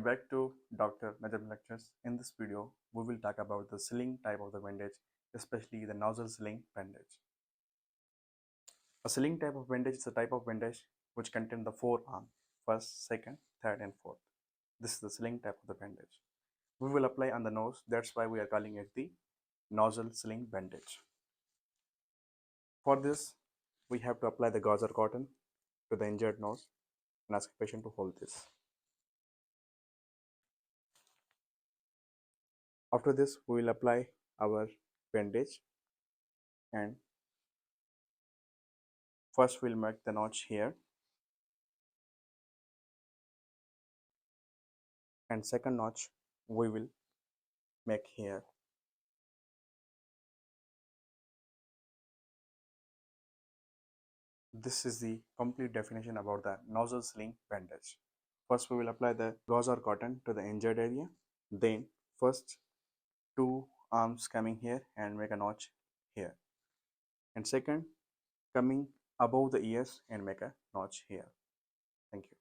Welcome back to Dr. Najam Lectures. In this video, we will talk about the sling type of the bandage, especially the nasal sling bandage. A sling type of bandage is a type of bandage which contains the four arms, first, second, third, and fourth. This is the sling type of the bandage. We will apply on the nose, that's why we are calling it the nasal sling bandage. For this, we have to apply the gauze or cotton to the injured nose and ask the patient to hold this. After this, we will apply our bandage, and first we'll make the notch here, and second notch we will make here. This is the complete definition about the nasal sling bandage. First we will apply the gauze or cotton to the injured area, then first two arms coming here and make a notch here, and second coming above the ears and make a notch here. Thank you.